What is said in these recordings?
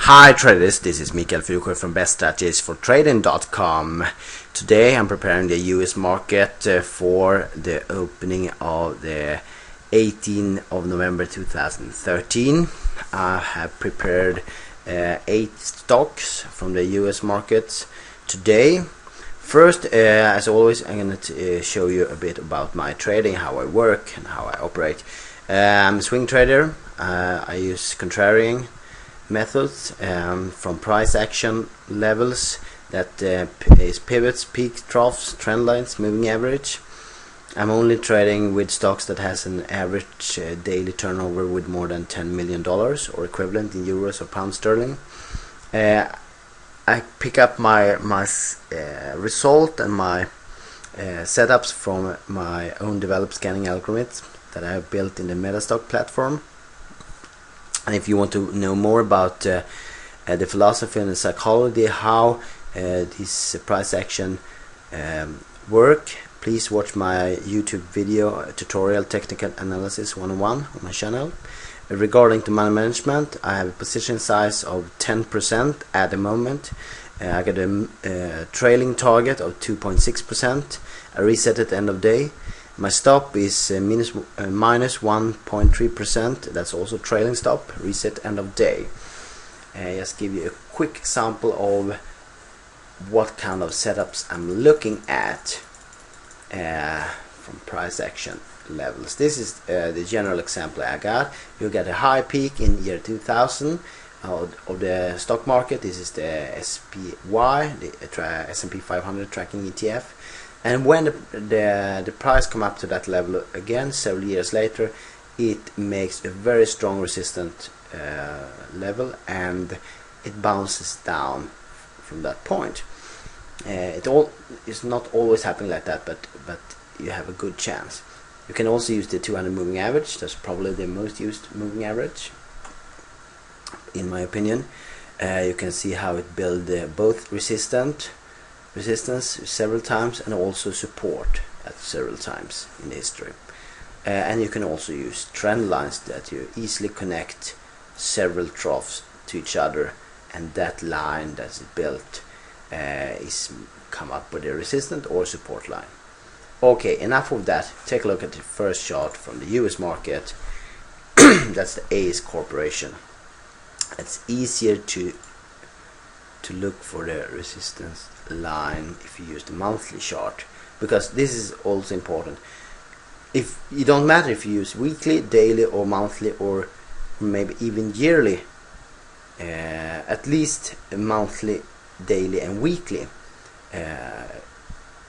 Hi traders, this is Mikael Fuker from beststrategiesfortrading.com. Today I'm preparing the US market for the opening of the 18th of November 2013. I have prepared 8 stocks from the US markets today. First, as always, I'm going to show you a bit about my trading, how I work and how I operate. I'm a swing trader. I use Contrarian methods from price action levels, that is pivots, peaks, troughs, trend lines, moving average. I'm only trading with stocks that has an average daily turnover with more than $10 million or equivalent in euros or pound sterling. I pick up my result and my setups from my own developed scanning algorithms that I have built in the Metastock platform. And if you want to know more about the philosophy and the psychology, how this price action work, please watch my YouTube video tutorial Technical Analysis 101 on my channel. Regarding to money management, I have a position size of 10% at the moment. I got a trailing target of 2.6%. I reset at the end of day. My stop is minus 1.3%. That's also trailing stop. Reset end of day. Just give you a quick example of what kind of setups I'm looking at from price action levels. This is the general example I got. You get a high peak in year 2000 of the stock market. This is the SPY, the S&P 500 tracking ETF. And when the price come up to that level again several years later, it makes a very strong resistant level, and it bounces down from that point. It is not always happening like that, but you have a good chance. You can also use the 200 moving average. That's probably the most used moving average, in my opinion. You can see how it builds both resistance several times and also support at several times in the history. And you can also use trend lines that you easily connect several troughs to each other, and that line that's built is come up with a resistance or support line. Okay, enough of that. Take a look at the first chart from the US market. That's the ACE Corporation. It's easier to look for the resistance line if you use the monthly chart, because this is also important. If it don't matter if you use weekly, daily or monthly, or maybe even yearly, at least monthly, daily and weekly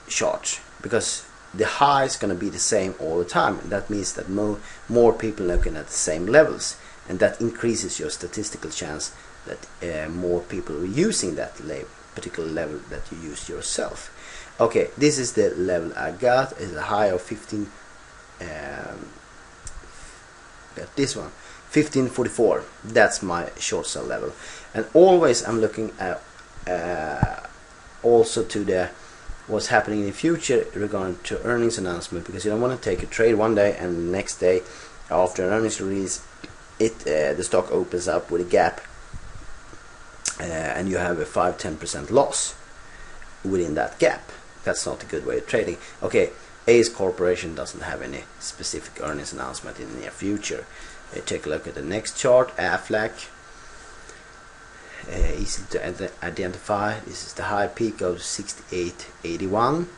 charts, because the high is going to be the same all the time. And that means that more people looking at the same levels, and that increases your statistical chance that more people are using that particular level that you use yourself. Okay, this is the level I got. Is a high of 15. Got this one, 1544. That's my short sell level. And always I'm looking at also to the what's happening in the future regarding to earnings announcement, because you don't want to take a trade one day and the next day after an earnings release the stock opens up with a gap, and you have a 5-10% loss within that gap. That's not a good way of trading. Okay, ACE Corporation doesn't have any specific earnings announcement in the near future. Take a look at the next chart. AFLAC, easy to identify. This is the high peak of 68.81.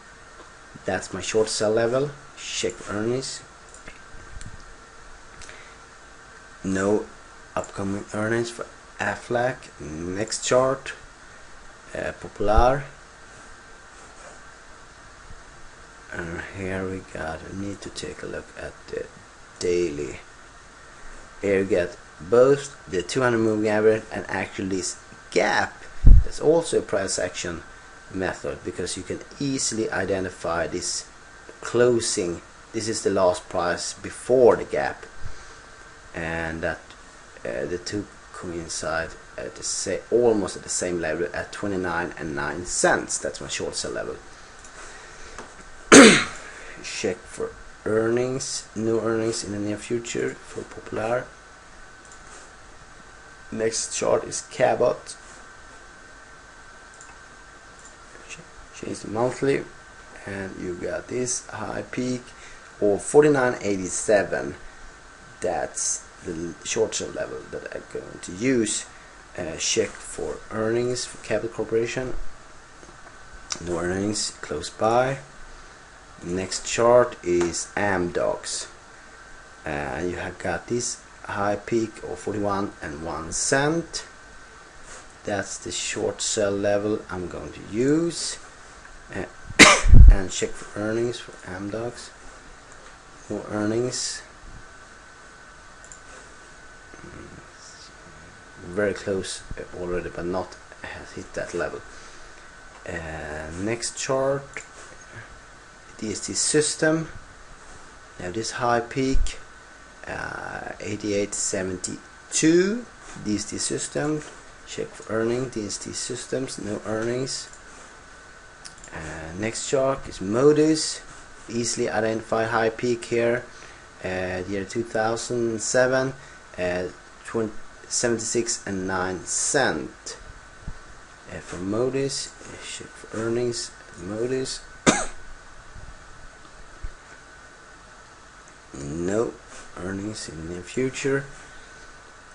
That's my short sell level. Check earnings. No upcoming earnings for AFLAC. Next chart, Popular. And here we need to take a look at the daily. Here you get both the 200 moving average and actually this gap. That's also a price action method, because you can easily identify this closing. This is the last price before the gap, and that the two coincide at the almost at the same level at 29.09 That's my short sell level. Check for earnings, new earnings in the near future for Popular. Next chart is Cabot. Change the monthly, and you got this high peak of 49.87. That's the short-term level that I'm going to use. Check for earnings for Cabot Corporation. No earnings, close by. Next chart is Amdocs. You have got this high peak of 41 and 1 cent. That's the short sell level I'm going to use. And check for earnings for Amdocs. No earnings. Very close already, but not has hit that level. Next chart, DST system. Now this high peak, 88.72. DST system. Check for earnings. DST systems, no earnings. Next chart is Modus. Easily identify high peak here. The year 2007. 76 and 9 cent. For Modus, check for earnings. Modus. No earnings in the near future.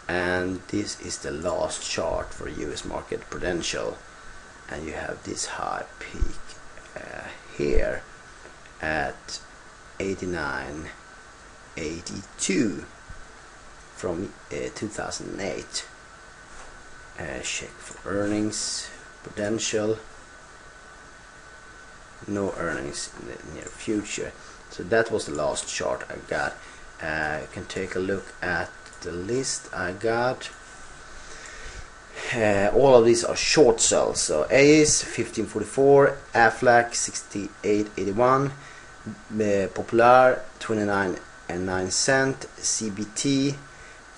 And this is the last chart for US market Prudential, and you have this high peak here at 89.82 from 2008. Check for earnings. Prudential, no earnings in the near future. So that was the last chart I got. You can take a look at the list I got. All of these are short sells. So AIS 1544, AFLAC 68.81, Popular 29 and 9 cent, CBT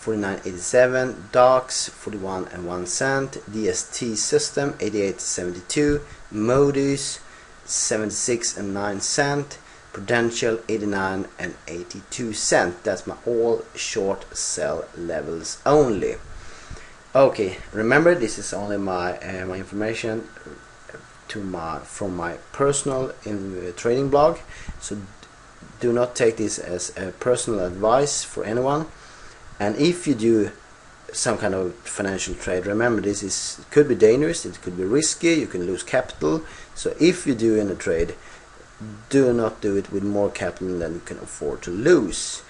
49.87, DOCS 41 and 1 cent, DST system 88.72, Modus 76 and 9 cent, Prudential 89 and 82 cent. That's my all short sell levels only. Okay, remember this is only my my information from my personal trading blog, so do not take this as a personal advice for anyone. And if you do some kind of financial trade, remember this could be dangerous, it could be risky, you can lose capital. So if you do in a trade, do not do it with more capital than you can afford to lose.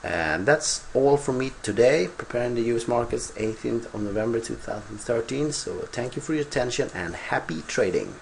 And that's all from me today, preparing the US markets 18th of November 2013. So thank you for your attention and happy trading.